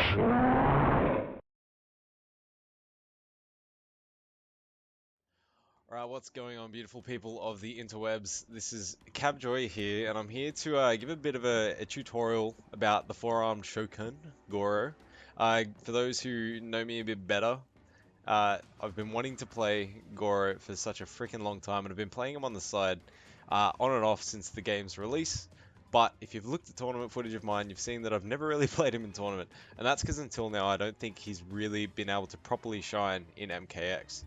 Alright, what's going on, beautiful people of the interwebs? This is Cabjoy here, and I'm here to give a bit of a tutorial about the four-armed Shokan, Goro. For those who know me a bit better, I've been wanting to play Goro for such a freaking long time, and I've been playing him on the side, on and off since the game's release. But if you've looked at tournament footage of mine, you've seen that I've never really played him in tournament, and that's because until now I don't think he's really been able to properly shine in MKX.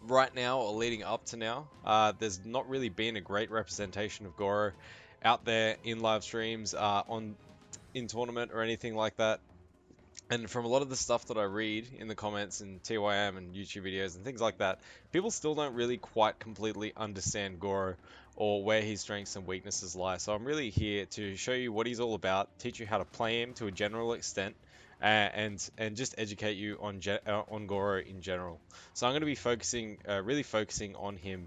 Right now, or leading up to now, there's not really been a great representation of Goro out there in live streams, in tournament or anything like that. And from a lot of the stuff that I read in the comments and TYM and YouTube videos and things like that, people still don't really quite completely understand Goro or where his strengths and weaknesses lie. So I'm really here to show you what he's all about, teach you how to play him to a general extent, and just educate you on Goro in general. So I'm going to be really focusing on him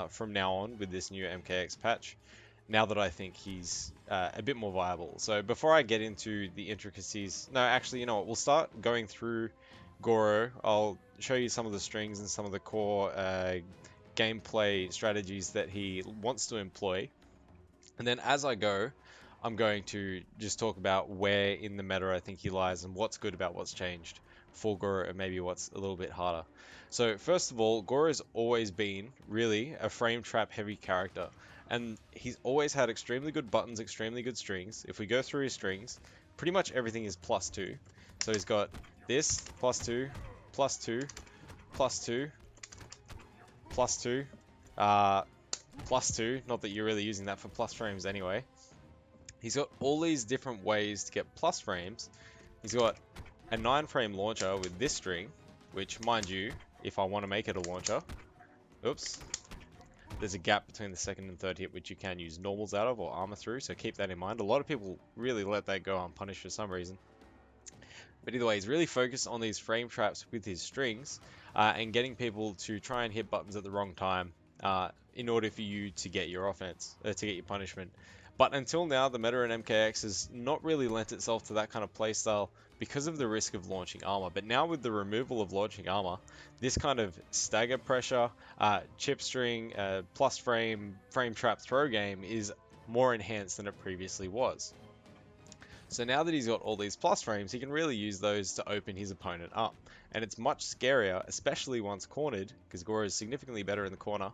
from now on with this new MKX patch, now that I think he's a bit more viable. So before I get into the intricacies, no, actually, you know what? We'll start going through Goro. I'll show you some of the strings and some of the core gameplay strategies that he wants to employ. And then as I go, I'm going to just talk about where in the meta I think he lies and what's good about what's changed for Goro and maybe what's a little bit harder. So first of all, Goro's always been really a frame trap heavy character, and he's always had extremely good buttons, extremely good strings. If we go through his strings, pretty much everything is +2. So he's got this, +2, +2, +2, +2, +2, not that you're really using that for plus frames anyway. He's got all these different ways to get plus frames. He's got a 9-frame launcher with this string, which, mind you, if I want to make it a launcher, oops, there's a gap between the second and third hit which you can use normals out of or armor through, so keep that in mind. A lot of people really let that go unpunished for some reason. But either way, he's really focused on these frame traps with his strings and getting people to try and hit buttons at the wrong time in order for you to get your offense, to get your punishment. But until now, the meta in MKX has not really lent itself to that kind of playstyle because of the risk of launching armor. But now with the removal of launching armor, this kind of stagger pressure, chip string, plus frame trap throw game is more enhanced than it previously was. So now that he's got all these plus frames, he can really use those to open his opponent up. And it's much scarier, especially once cornered, because Goro is significantly better in the corner.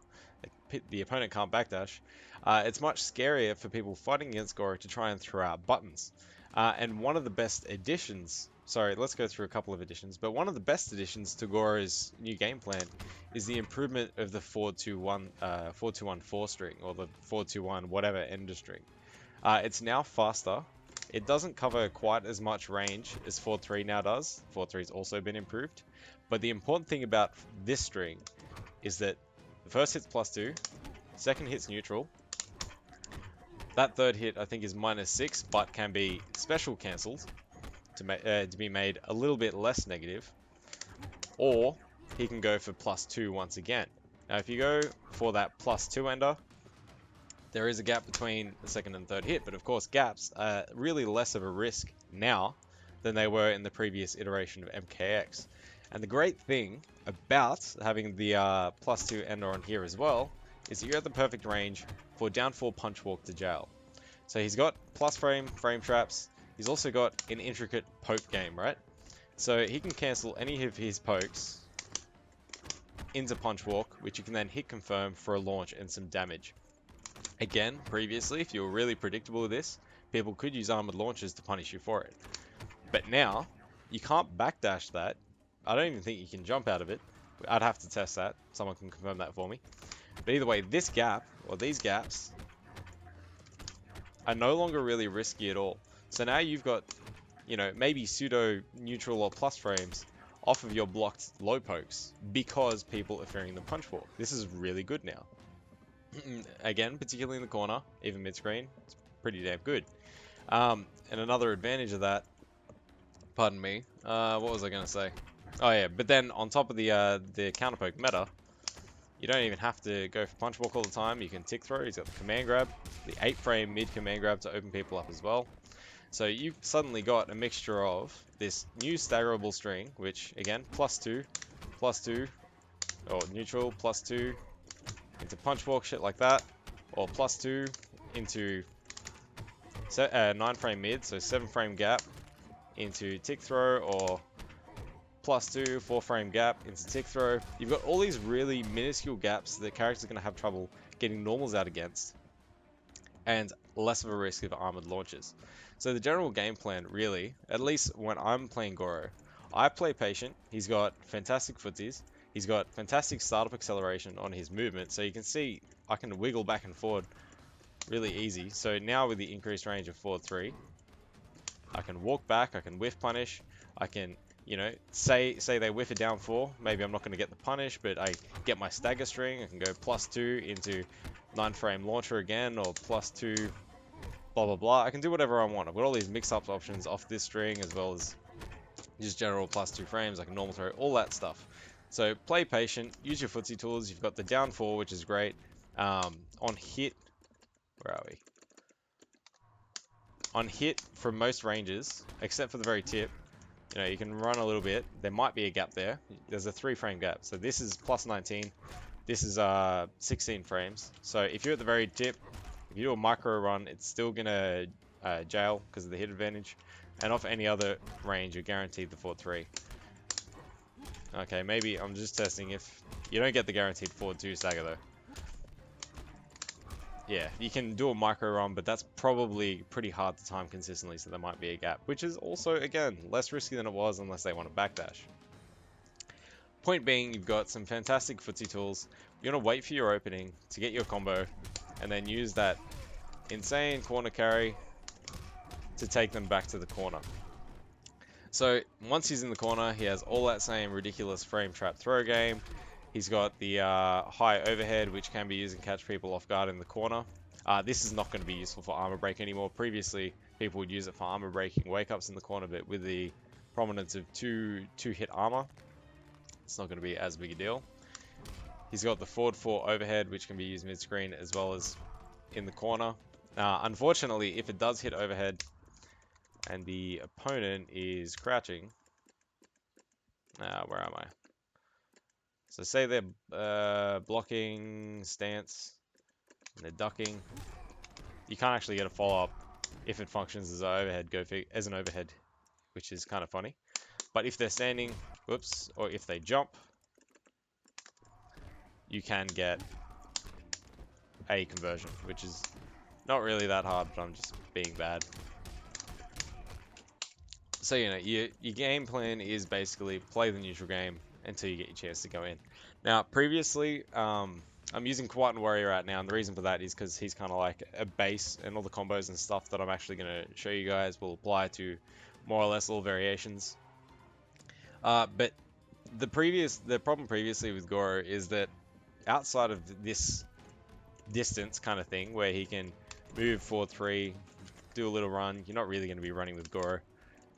The opponent can't backdash. It's much scarier for people fighting against Goro to try and throw out buttons. And one of the best additions, sorry, let's go through a couple of additions, but one of the best additions to Goro's new game plan is the improvement of the 4-2-1 4 string, or the 4-2-1 whatever ender string. It's now faster. It doesn't cover quite as much range as 4-3 now does. 4-3's also been improved. But the important thing about this string is that the first hit's +2, second hit's neutral. That third hit I think is -6, but can be special cancelled to be made a little bit less negative. Or he can go for +2 once again. Now if you go for that +2 ender, there is a gap between the second and third hit, but of course gaps are really less of a risk now than they were in the previous iteration of MKX. And the great thing about having the +2 ender on here as well is that you're at the perfect range for down 4 Punchwalk to jail. So he's got plus frame traps. He's also got an intricate poke game, right? So he can cancel any of his pokes into Punchwalk, which you can then hit confirm for a launch and some damage. Again, previously, if you were really predictable with this, people could use armored launchers to punish you for it. But now, you can't backdash that. I don't even think you can jump out of it. I'd have to test that. Someone can confirm that for me. But either way, this gap, or these gaps, are no longer really risky at all. So now you've got, you know, maybe pseudo neutral or plus frames off of your blocked low pokes because people are fearing the Punchwalk. This is really good now. Again, particularly in the corner, even mid-screen, it's pretty damn good. And another advantage of that, pardon me, what was I going to say? Oh yeah, but then on top of the counterpoke meta, you don't even have to go for Punchwalk all the time. You can tick throw. He's got the command grab, the 8-frame mid command grab to open people up as well. So you've suddenly got a mixture of this new staggerable string, which again, +2, +2, or neutral, +2, into punchwalk, shit like that, or +2 into 9 frame mid, so 7 frame gap into tick throw, or +2, 4 frame gap into tick throw. You've got all these really minuscule gaps that characters are going to have trouble getting normals out against, and less of a risk of armored launches. So the general game plan, really, at least when I'm playing Goro, I play patient. He's got fantastic footsies. He's got fantastic startup acceleration on his movement, so you can see I can wiggle back and forward really easy. So now with the increased range of forward 3, I can walk back, I can whiff punish, I can, you know, say they whiff it down 4, maybe I'm not going to get the punish, but I get my stagger string, I can go +2 into 9 frame launcher again, or +2 blah blah blah. I can do whatever I want. I've got all these mix-up options off this string, as well as just general +2 frames, I can normal throw, all that stuff. So play patient, use your footsie tools. You've got the down 4, which is great. On hit, where are we? On hit from most ranges, except for the very tip, you know, you can run a little bit. There might be a gap there. There's a 3 frame gap. So this is +19. This is 16 frames. So if you're at the very tip, if you do a micro run, it's still gonna jail because of the hit advantage. And off any other range, you're guaranteed the forward 3. Okay, maybe I'm just testing if you don't get the guaranteed forward 2 stagger though. Yeah, you can do a micro run, but that's probably pretty hard to time consistently, so there might be a gap, which is also, again, less risky than it was unless they want to backdash. Point being, you've got some fantastic footsie tools. You're going to wait for your opening to get your combo, and then use that insane corner carry to take them back to the corner. So once he's in the corner, he has all that same ridiculous frame trap throw game. He's got the high overhead, which can be used and catch people off guard in the corner. This is not going to be useful for armor break anymore. Previously, people would use it for armor breaking wake ups in the corner, but with the prominence of two hit armor, it's not going to be as big a deal. He's got the forward 4 overhead, which can be used mid screen as well as in the corner. Unfortunately, if it does hit overhead and the opponent is crouching, where am I? So say they're blocking stance and they're ducking, you can't actually get a follow-up if it functions as an overhead, which is kind of funny. But if they're standing, whoops, or if they jump, you can get a conversion, which is not really that hard, but I'm just being bad. So, you know, your game plan is basically play the neutral game until you get your chance to go in. Now, previously, I'm using Kombatant Warrior right now, and the reason for that is because he's kind of like a base, and all the combos and stuff that I'm actually going to show you guys will apply to more or less all variations. But the problem previously with Goro is that outside of this distance kind of thing, where he can move forward 3, do a little run, you're not really going to be running with Goro,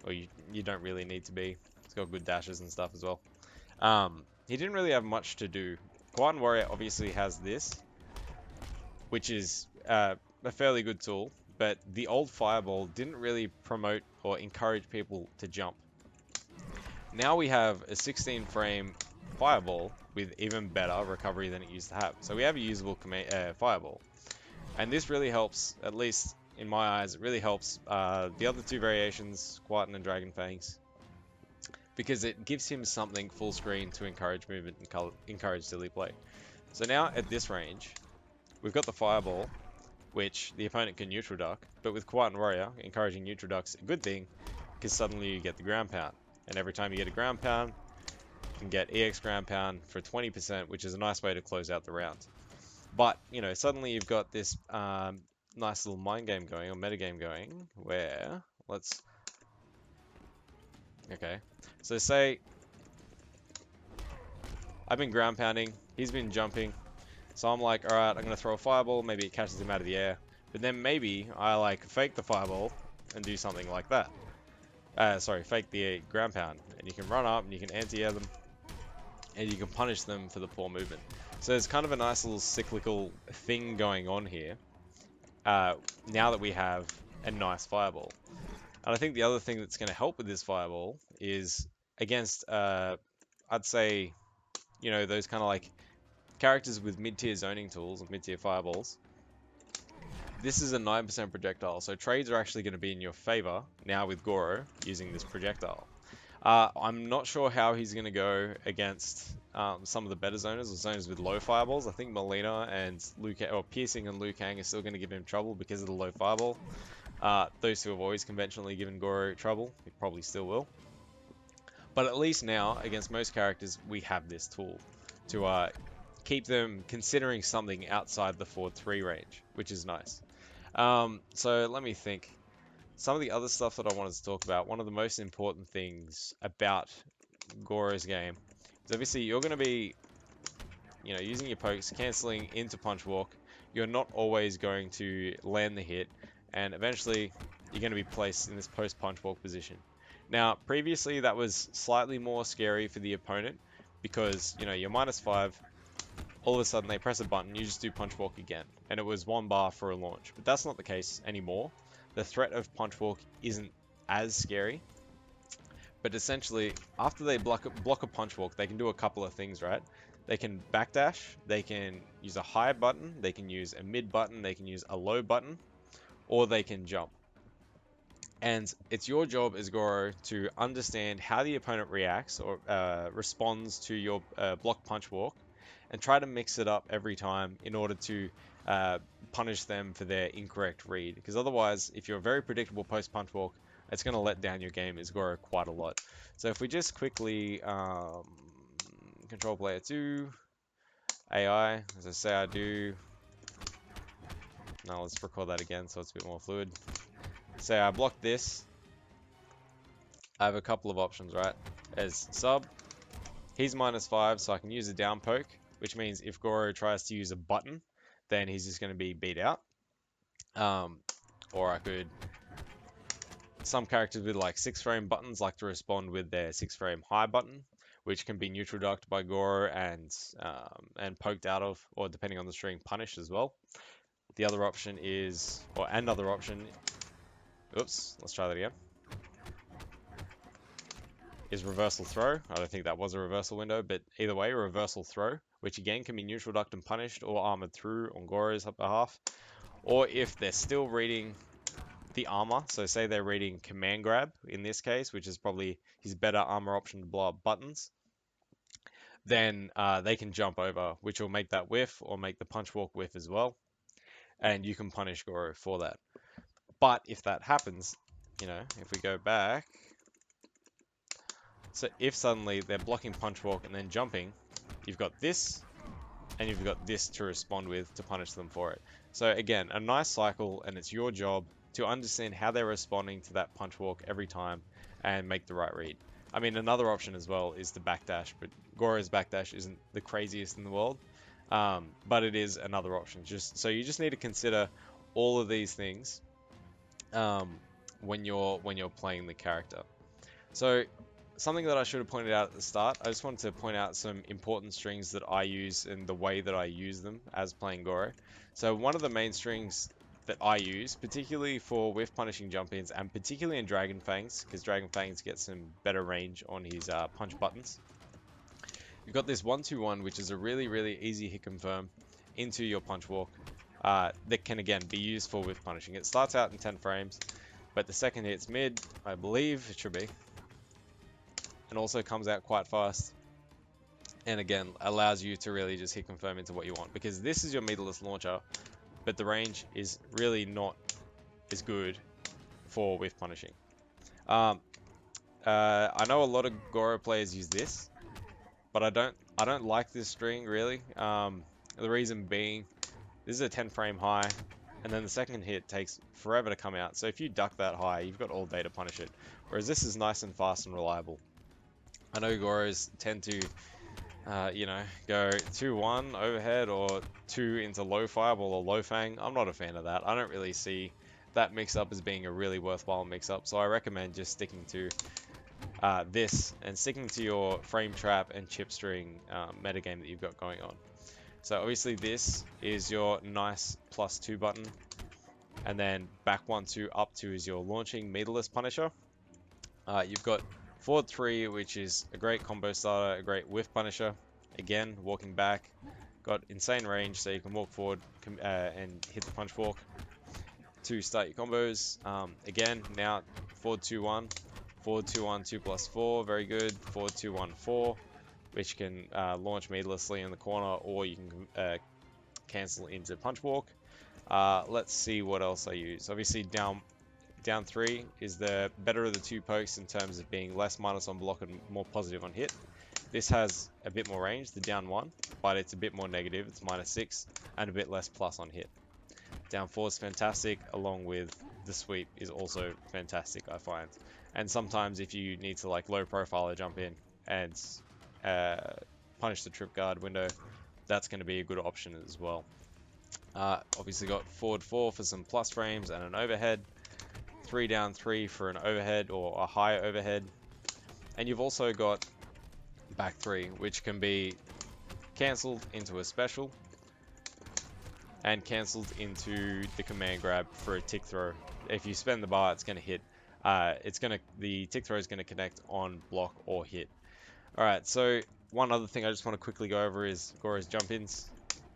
or you don't really need to be. It's got good dashes and stuff as well. He didn't really have much to do. Kombatant Warrior obviously has this, which is a fairly good tool, but the old Fireball didn't really promote or encourage people to jump. Now we have a 16 frame Fireball with even better recovery than it used to have. So we have a usable Fireball. And this really helps, at least in my eyes, it really helps the other 2 variations, Kombatant and Dragon Fangs, because it gives him something full screen to encourage movement and encourage silly play. So now at this range, we've got the Fireball, which the opponent can neutral duck, but with Kombatant Warrior, encouraging neutral duck's a good thing, because suddenly you get the ground pound. And every time you get a ground pound, you can get EX ground pound for 20%, which is a nice way to close out the round. But, you know, suddenly you've got this nice little mind game going, or meta game going, where, okay, so say I've been ground pounding, he's been jumping, so I'm like, alright, I'm going to throw a Fireball, maybe it catches him out of the air, but then maybe I like fake the Fireball and do something like that. Fake the ground pound, and you can run up and you can anti-air them, and you can punish them for the poor movement. So there's kind of a nice little cyclical thing going on here, now that we have a nice Fireball. And I think the other thing that's going to help with this fireball is against, I'd say, you know, those kind of like characters with mid-tier zoning tools or mid-tier fireballs. This is a 9% projectile, so trades are actually going to be in your favor now with Goro using this projectile. I'm not sure how he's going to go against some of the better zoners or zoners with low fireballs. I think Molina and Piercing and Liu Kang are still going to give him trouble because of the low fireball. Those two have always conventionally given Goro trouble. He probably still will. But at least now, against most characters, we have this tool to keep them considering something outside the forward 3 range, which is nice. So let me think. Some of the other stuff that I wanted to talk about, one of the most important things about Goro's game is obviously you're going to be, you know, using your pokes, cancelling into Punchwalk. You're not always going to land the hit, and eventually you're going to be placed in this post-punchwalk position. Now, previously that was slightly more scary for the opponent because, you know, you're -5, all of a sudden they press a button, you just do Punchwalk again, and it was 1 bar for a launch. But that's not the case anymore. The threat of Punchwalk isn't as scary. But essentially, after they block a Punchwalk, they can do a couple of things, right? They can backdash, they can use a high button, they can use a mid button, they can use a low button, or they can jump. And it's your job as Goro to understand how the opponent reacts or responds to your block Punchwalk, and try to mix it up every time in order to punish them for their incorrect read. Because otherwise, if you're a very predictable post-punchwalk, it's going to let down your game as Goro quite a lot. So if we just quickly control player 2, AI, as I say I do. Now let's record that again so it's a bit more fluid. Say I block this. I have a couple of options, right? As sub, he's -5, so I can use a down poke, which means if Goro tries to use a button, then he's just going to be beat out. Or I could... Some characters with like 6-frame buttons like to respond with their 6-frame high button, which can be neutral ducked by Goro and poked out of, or depending on the string, punished as well. The other option is, or another option, oops, let's try that again, is reversal throw. I don't think that was a reversal window, but either way, reversal throw, which again can be neutral ducked and punished or armored through on Goro's behalf. Or if they're still reading the armor, so say they're reading Command Grab in this case, which is probably his better armor option to blow up buttons, then they can jump over, which will make that whiff or make the Punchwalk whiff as well, and you can punish Goro for that. But if that happens, you know, if we go back, so if suddenly they're blocking Punchwalk and then jumping, you've got this, and you've got this to respond with to punish them for it. So again, a nice cycle, and it's your job to understand how they're responding to that Punchwalk every time and make the right read. I mean, another option as well is the backdash, but Goro's backdash isn't the craziest in the world, but it is another option. So you just need to consider all of these things when you're playing the character. So something that I should have pointed out at the start, I just wanted to point out some important strings that I use and the way that I use them as playing Goro. So one of the main strings that I use, particularly for whiff punishing jump-ins, and particularly in Dragon Fangs, because Dragon Fangs get some better range on his punch buttons. You've got this 1-2-1, which is a really, really easy hit confirm into your Punchwalk that can, again, be used for whiff punishing. It starts out in 10 frames, but the second hit's mid, I believe it should be, and also comes out quite fast. And again, allows you to really just hit confirm into what you want, because this is your meterless launcher, but the range is really not as good for whiff punishing. I know a lot of Goro players use this, but I don't like this string really. The reason being, this is a 10 frame high, and then the second hit takes forever to come out. So if you duck that high, you've got all day to punish it. Whereas this is nice and fast and reliable. I know Goros tend to you know, go 2-1 overhead or 2 into low fireball or low fang. I'm not a fan of that. I don't really see that mix-up as being a really worthwhile mix-up, so I recommend just sticking to this and sticking to your frame trap and chip string metagame that you've got going on. So obviously this is your nice +2 button. and then back 1-2 up 2 is your launching meterless punisher. You've got forward 3, which is a great combo starter, a great whiff punisher. Again, walking back, got insane range, so you can walk forward and hit the punch walk to start your combos. Again, now forward 2-1, forward 2-1, 2+4, very good. Forward 2-1, 4, which can launch meterlessly in the corner, or you can cancel into punch walk. Let's see what else I use. Obviously, down 3 is the better of the 2 pokes in terms of being less minus on block and more positive on hit. This has a bit more range, the down 1, but it's a bit more negative. It's -6 and a bit less plus on hit. Down 4 is fantastic, along with the sweep is also fantastic, I find. And sometimes if you need to like low profile jump in and punish the trip guard window, that's going to be a good option as well. Obviously got forward 4 for some plus frames and an overhead. 3 down 3 for an overhead or a high overhead. And you've also got back 3, which can be cancelled into a special and cancelled into the command grab for a tick throw. If you spend the bar, it's going to hit. The tick throw is going to connect on block or hit. Alright, so one other thing I just want to quickly go over is Goro's jump-ins.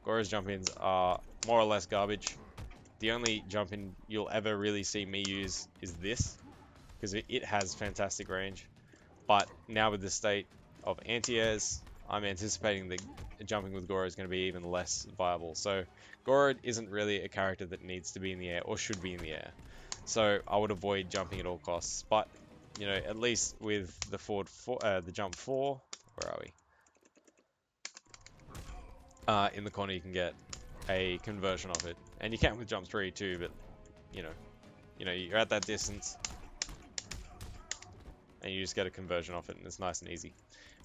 Goro's jump-ins are more or less garbage. The only jump-in you'll ever really see me use is this, because it has fantastic range. But now with the state of anti-airs, I'm anticipating that jumping with Goro is going to be even less viable. So Goro isn't really a character that needs to be in the air or should be in the air. So I would avoid jumping at all costs. But you know, at least with the the jump 4, where are we? In the corner, you can get a conversion of it, and you can with jump 3 too. But you know, you're at that distance, and you just get a conversion off it, and it's nice and easy.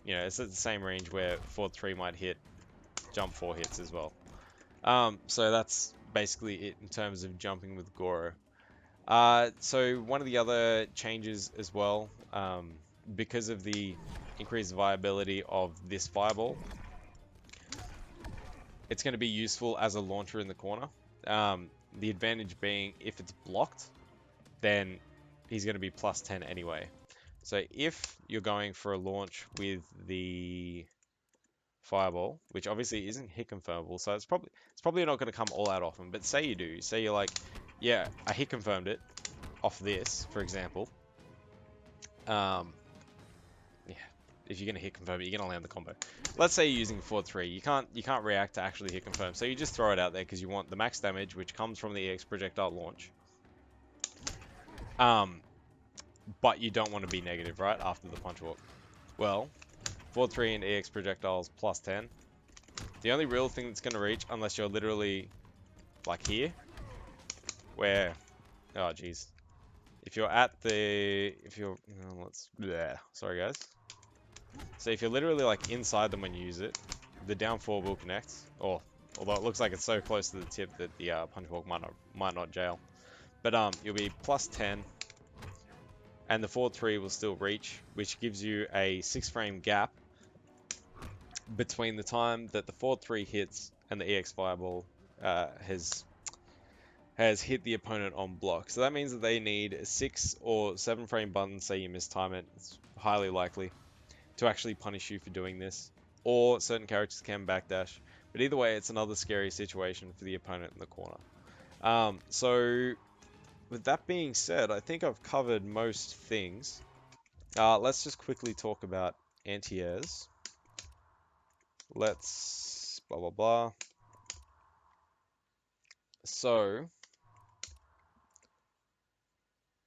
You know, it's at the same range where forward 3 might hit, jump 4 hits as well. So that's basically it in terms of jumping with Goro. So one of the other changes as well, because of the increased viability of this fireball, it's going to be useful as a launcher in the corner. The advantage being if it's blocked, then he's going to be +10 anyway. So if you're going for a launch with the fireball, which obviously isn't hit confirmable, so it's probably not going to come all out often, but say you do, say you're like, yeah, I hit confirmed it off this, for example. Yeah, if you're going to hit confirm it, you're going to land the combo. Let's say you're using 4-3, you can't react to actually hit confirm, so you just throw it out there because you want the max damage, which comes from the EX projectile launch. But you don't want to be negative, right, after the punch walk. Well, 4-3 and EX projectiles +10. The only real thing that's going to reach, unless you're literally like here, where, oh geez, if you're at the, sorry guys. So if you're literally like inside them when you use it, the down 4 will connect, or although it looks like it's so close to the tip that the punch walk might not jail, but you'll be +10. And the 4-3 will still reach, which gives you a 6-frame gap between the time that the 4-3 hits and the EX fireball has hit the opponent on block. So that means that they need a 6 or 7-frame button, say you mistime it, it's highly likely, to actually punish you for doing this. Or certain characters can backdash. But either way, it's another scary situation for the opponent in the corner. So with that being said, I think I've covered most things. Let's just quickly talk about anti-airs. Let's blah blah blah. So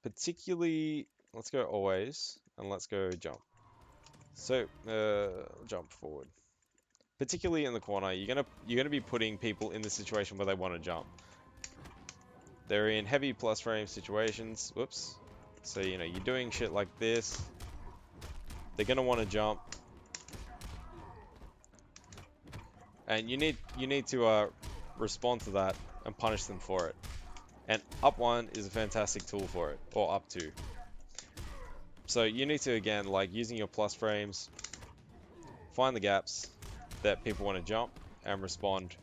particularly, let's go always and let's go jump. So jump forward. Particularly in the corner, you're gonna be putting people in the situation where they want to jump. They're in heavy plus frame situations. Whoops. So you know you're doing shit like this. They're gonna want to jump, and you need to respond to that and punish them for it. And up 1 is a fantastic tool for it, or up 2. So you need to, again, like using your plus frames, find the gaps that people want to jump and respond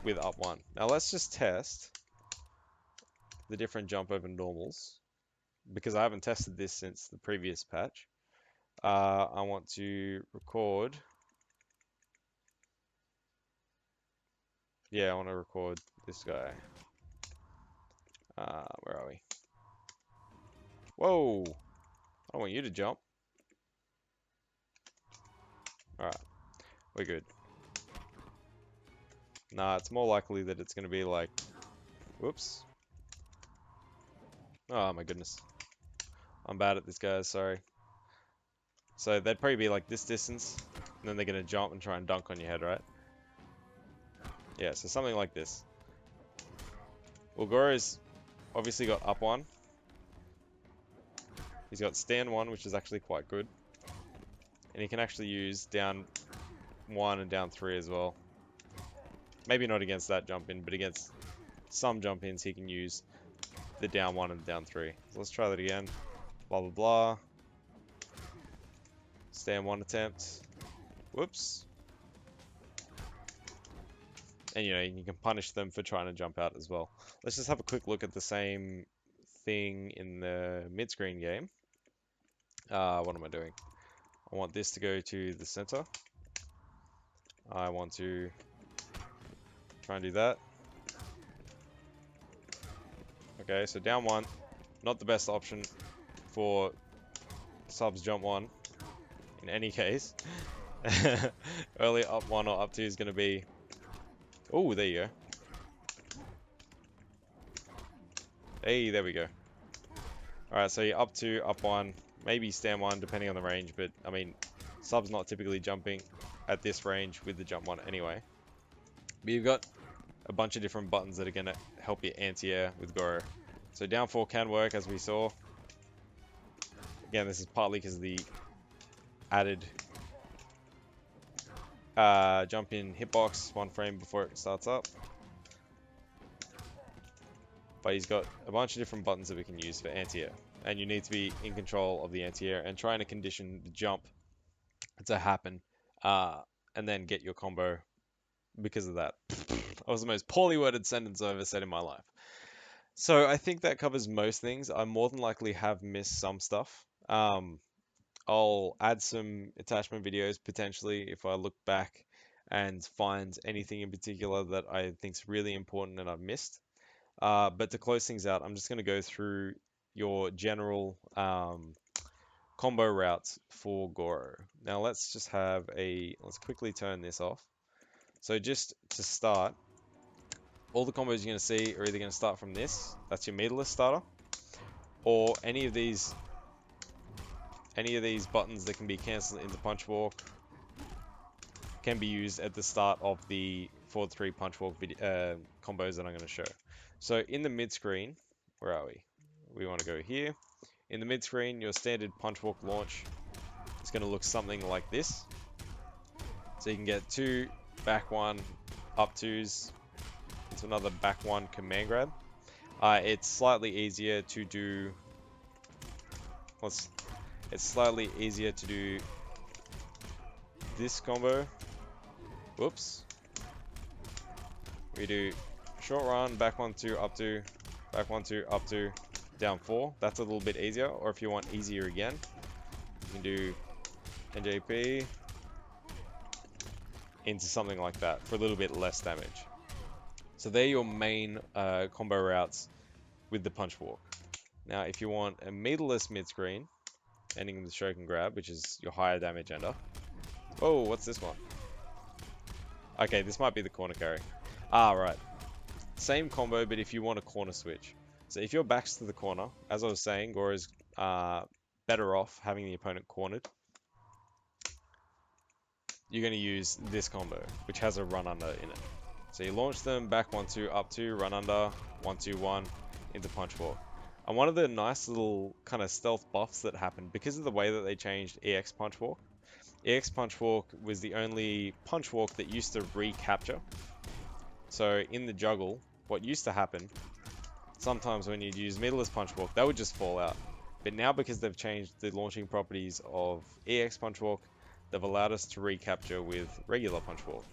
with up 1. Now let's just test the different jump over normals, because I haven't tested this since the previous patch, I want to record. Yeah, I want to record this guy. Where are we? Whoa! I don't want you to jump. Alright, we're good. Nah, it's more likely that it's going to be like... Whoops. Oh my goodness. I'm bad at this, guys, sorry. So they'd probably be like this distance, and then they're going to jump and try and dunk on your head, right? Yeah, so something like this. Well, Goro's obviously got up one. He's got stand one, which is actually quite good. And he can actually use down one and down three as well. Maybe not against that jump in, but against some jump ins he can use the down one and the down three. So let's try that again. Blah, blah, blah. Stand one attempt. Whoops. And, you know, you can punish them for trying to jump out as well. Let's just have a quick look at the same thing in the mid-screen game. What am I doing? I want this to go to the center. I want to try and do that. Okay, so down one, not the best option for subs jump one in any case. Early up one or up two is going to be... Oh, there you go. Hey, there we go. Alright, so you're up two, up one, maybe stand one, depending on the range, but, I mean, sub's not typically jumping at this range with the jump one anyway. But you've got a bunch of different buttons that are going to help you anti-air with Goro. So down four can work, as we saw. Again, this is partly because of the added jump in hitbox 1 frame before it starts up. But he's got a bunch of different buttons that we can use for anti-air. And you need to be in control of the anti-air and trying to condition the jump to happen. And then get your combo because of that. That was the most poorly worded sentence I've ever said in my life. So I think that covers most things. I more than likely have missed some stuff. I'll add some attachment videos potentially if I look back and find anything in particular that I think is really important and I've missed. But to close things out, I'm just going to go through your general combo routes for Goro. Now let's quickly turn this off. So just to start, all the combos you're going to see are either going to start from this, that's your meterless starter, or any of these buttons that can be cancelled into Punchwalk can be used at the start of the 4-3 Punchwalk combos that I'm going to show. So in the mid screen, where are we? We want to go here. In the mid screen, your standard Punchwalk launch is going to look something like this. So you can get 2 back 1 up 2s into another back 1 command grab. It's slightly easier to do. It's slightly easier to do this combo. Whoops. We do short run, back 1 2 up 2, back 1 2 up 2, down 4. That's a little bit easier. Or if you want easier again, you can do NJP into something like that for a little bit less damage. So they're your main combo routes with the Punchwalk. Now, if you want a meterless mid-screen, ending with Shokan Grab, which is your higher damage ender. Oh, what's this one? Okay, this might be the corner carry. Right. Same combo, but if you want a corner switch. So if your back's to the corner, as I was saying, Goro's better off having the opponent cornered. You're going to use this combo, which has a run under in it. So you launch them, back 1 2 up 2, run under, 1 2 1 into Punchwalk. And one of the nice little kind of stealth buffs that happened because of the way that they changed EX Punchwalk. EX Punchwalk was the only Punchwalk that used to recapture. So in the juggle, what used to happen, sometimes when you'd use meterless Punchwalk, they would just fall out. But now because they've changed the launching properties of EX Punchwalk, they've allowed us to recapture with regular Punchwalk.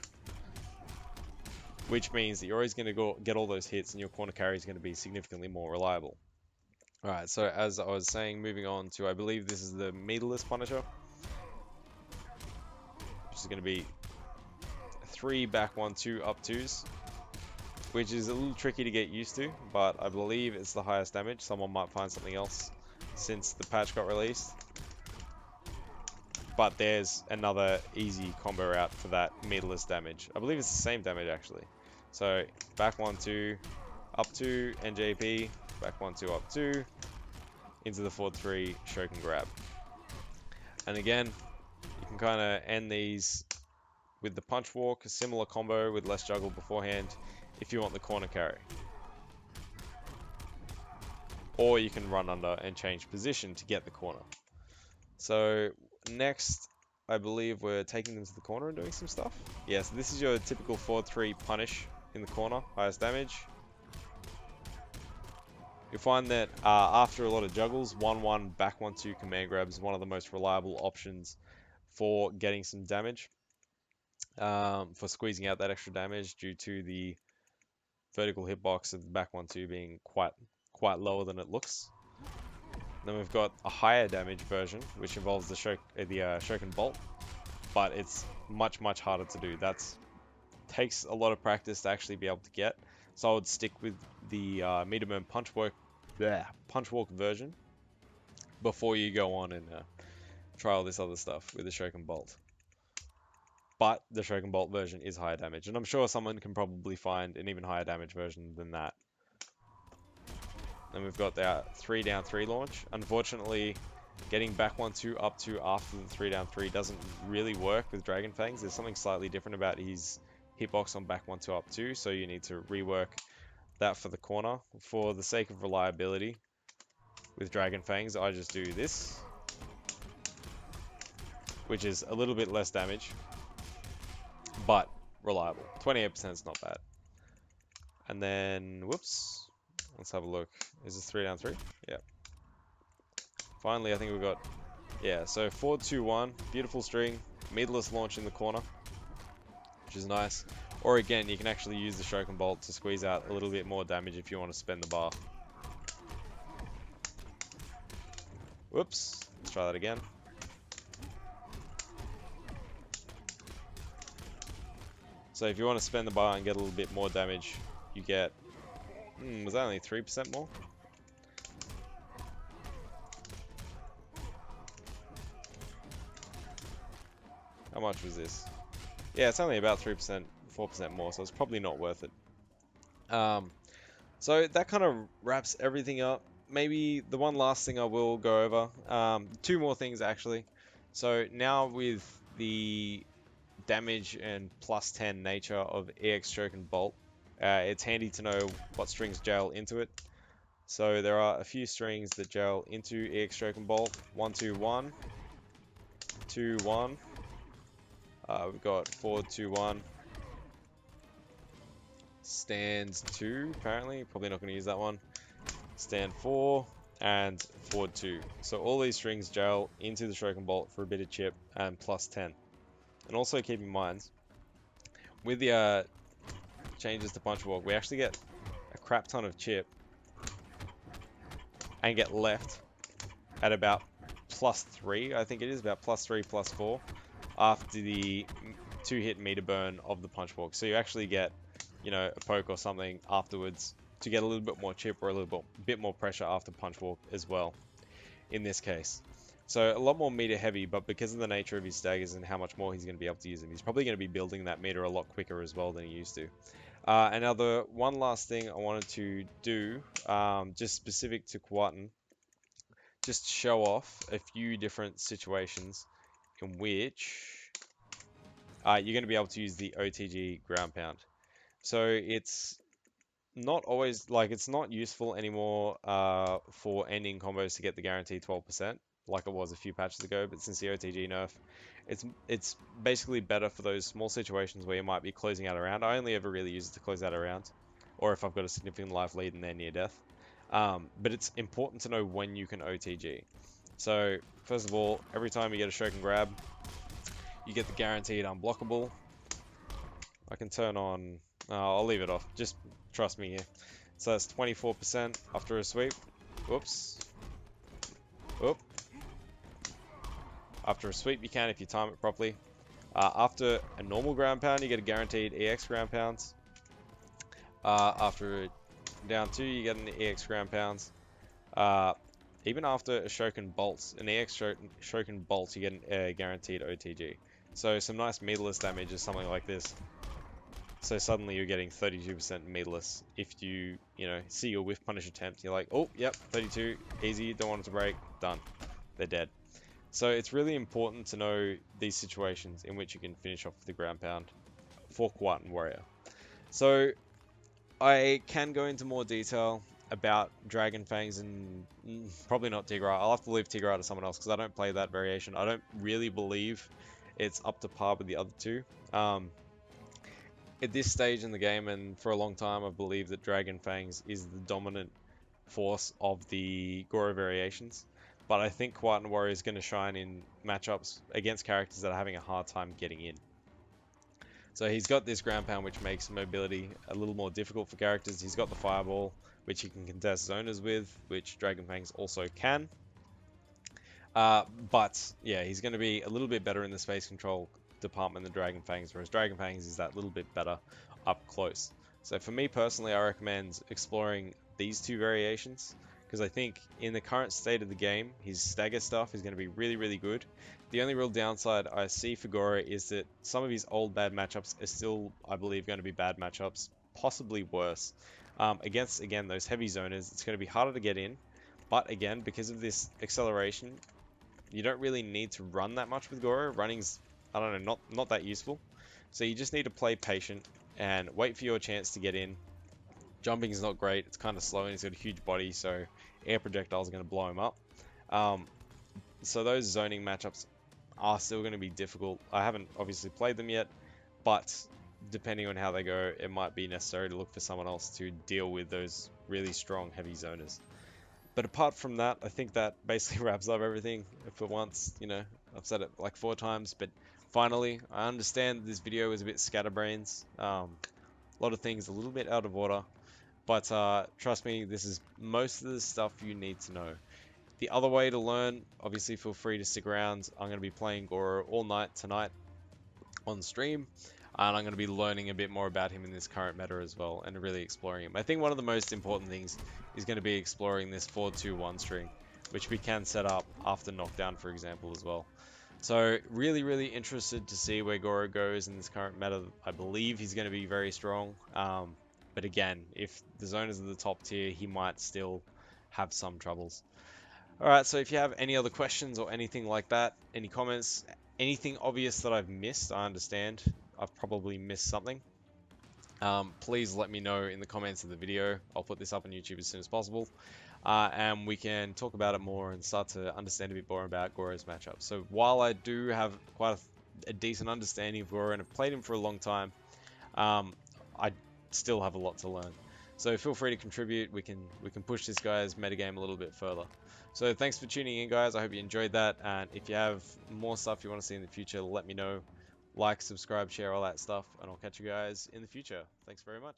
which means that you're always going to go get all those hits and your corner carry is going to be significantly more reliable. Alright, so as I was saying, moving on to, I believe this is the meterless Punisher, which is going to be 3 back 1, 2 up 2s, which is a little tricky to get used to, but I believe it's the highest damage. Someone might find something else since the patch got released. But there's another easy combo route for that meterless damage. I believe it's the same damage actually. So back 1, 2, up 2, NJP, back 1, 2, up 2, into the forward 3, Shokan Grab. And again, you can kind of end these with the Punchwalk, a similar combo with less juggle beforehand if you want the corner carry. Or you can run under and change position to get the corner. So next, I believe we're taking them to the corner and doing some stuff. Yeah, so this is your typical 4-3 punish in the corner, highest damage. You'll find that after a lot of juggles, 1-1, back 1-2 command grab is one of the most reliable options for getting some damage. For squeezing out that extra damage due to the vertical hitbox of the back 1-2 being quite lower than it looks. Then we've got a higher damage version, which involves the Shokan Bolt, but it's much harder to do. Takes a lot of practice to actually be able to get. So I would stick with the meter burn Punchwalk version before you go on and try all this other stuff with the Shokan Bolt. But the Shokan Bolt version is higher damage, and I'm sure someone can probably find an even higher damage version than that. Then we've got the 3 down 3 launch. Unfortunately, getting back 1-2 up 2 after the 3 down 3 doesn't really work with Dragon Fangs. There's something slightly different about his hitbox on back 1-2 up 2, so you need to rework that for the corner. For the sake of reliability with Dragon Fangs, I just do this, which is a little bit less damage, but reliable. 28% is not bad. And then, whoops. Let's have a look. Is this 3 down 3? Yeah. Finally, I think we've got... Yeah, so 4-2-1. Beautiful string. Meterless launch in the corner, which is nice. Or again, you can actually use the Shokan Bolt to squeeze out a little bit more damage if you want to spend the bar. Whoops. Let's try that again. So if you want to spend the bar and get a little bit more damage, you get... was that only 3% more? How much was this? Yeah, it's only about 3%, 4% more, so it's probably not worth it. So that kind of wraps everything up. Maybe the one last thing I will go over. 2 more things actually. So now with the damage and +10 nature of EX Shokan Bolt, it's handy to know what strings gel into it. So there are a few strings that gel into EX Shokan Bolt. 1-2-1, 2-1. We've got 4-2-1. Stand 2, apparently. Probably not going to use that one. Stand 4 and forward 2. So all these strings gel into the Shokan Bolt for a bit of chip and +10. And also keep in mind, with the changes to Punchwalk, we actually get a crap ton of chip and get left at about +3, I think it is, about +3, +4 after the 2-hit meter burn of the Punchwalk. So you actually get, you know, a poke or something afterwards to get a little bit more chip or a little bit more pressure after Punchwalk as well, in this case. So a lot more meter heavy, but because of the nature of his staggers and how much more he's going to be able to use them, he's probably going to be building that meter a lot quicker as well than he used to. And now the one last thing I wanted to do, just specific to Kombatants, just show off a few different situations in which you're going to be able to use the OTG ground pound. So it's not always, like, it's not useful anymore for ending combos to get the guaranteed 12%, like it was a few patches ago, but since the OTG nerf, it's basically better for those small situations where you might be closing out a round. I only ever really use it to close out a round, or if I've got a significant life lead and they're near death. But it's important to know when you can OTG. So, first of all, every time you get a Shokan Grab, you get the guaranteed unblockable. I can turn on... I'll leave it off. Just trust me here. So that's 24% after a sweep. Whoops. Whoop. After a sweep, you can if you time it properly. After a normal ground pound, you get a guaranteed EX ground pounds. After down 2, you get an EX ground pounds. Even after a Shokan Bolt, an EX Shokan Bolt, you get a guaranteed OTG. So some nice meterless damage is something like this. So suddenly you're getting 32% meterless. If you see your whiff punish attempt, you're like, oh, yep, 32, easy, don't want it to break, done. They're dead. So it's really important to know these situations in which you can finish off with the ground pound for Kombatant Warrior. So I can go into more detail about Dragon Fangs and probably not Tigray. I'll have to leave Tigray to someone else because I don't play that variation. I don't really believe it's up to par with the other two. At this stage in the game and for a long time, I believe that Dragon Fangs is the dominant force of the Goro variations. But I think Kombatant Warrior is going to shine in matchups against characters that are having a hard time getting in. So he's got this ground pound, which makes mobility a little more difficult for characters. He's got the fireball, which he can contest zoners with, which Dragon Fangs also can. But yeah, he's going to be a little bit better in the space control department than Dragon Fangs, whereas Dragon Fangs is that little bit better up close. So for me personally, I recommend exploring these two variations, because I think in the current state of the game, his stagger stuff is going to be really, really good. The only real downside I see for Goro is that some of his old bad matchups are still, I believe, going to be bad matchups, possibly worse. Against, again, those heavy zoners, it's going to be harder to get in. But again, because of this acceleration, you don't really need to run that much with Goro. Running's, I don't know, not that useful. So you just need to play patient and wait for your chance to get in. Jumping is not great. It's kind of slow and he's got a huge body, so air projectiles are going to blow him up. So those zoning matchups are still going to be difficult. I haven't obviously played them yet, but depending on how they go, it might be necessary to look for someone else to deal with those really strong heavy zoners. But apart from that, I think that basically wraps up everything for once. I've said it like 4 times, but finally, I understand this video is a bit scatterbrains. A lot of things a little bit out of order, but trust me, this is most of the stuff you need to know. The other way to learn, obviously feel free to stick around. I'm going to be playing Goro all night tonight on stream, and I'm going to be learning a bit more about him in this current meta as well, and really exploring him. I think one of the most important things is going to be exploring this 4-2-1 string, which we can set up after knockdown, for example, as well. So really, really interested to see where Goro goes in this current meta. I believe he's going to be very strong. But again, if the zoners are the top tier, he might still have some troubles. Alright, so if you have any other questions or anything like that, any comments, anything obvious that I've missed, I understand. I've probably missed something. Please let me know in the comments of the video. I'll put this up on YouTube as soon as possible. And we can talk about it more and start to understand a bit more about Goro's matchup. So while I do have quite a decent understanding of Goro and have played him for a long time, I still have a lot to learn. So feel free to contribute. We can push this guy's metagame a little bit further. So thanks for tuning in, guys. I hope you enjoyed that. And if you have more stuff you want to see in the future, let me know. Like, subscribe, share, all that stuff. And I'll catch you guys in the future. Thanks very much.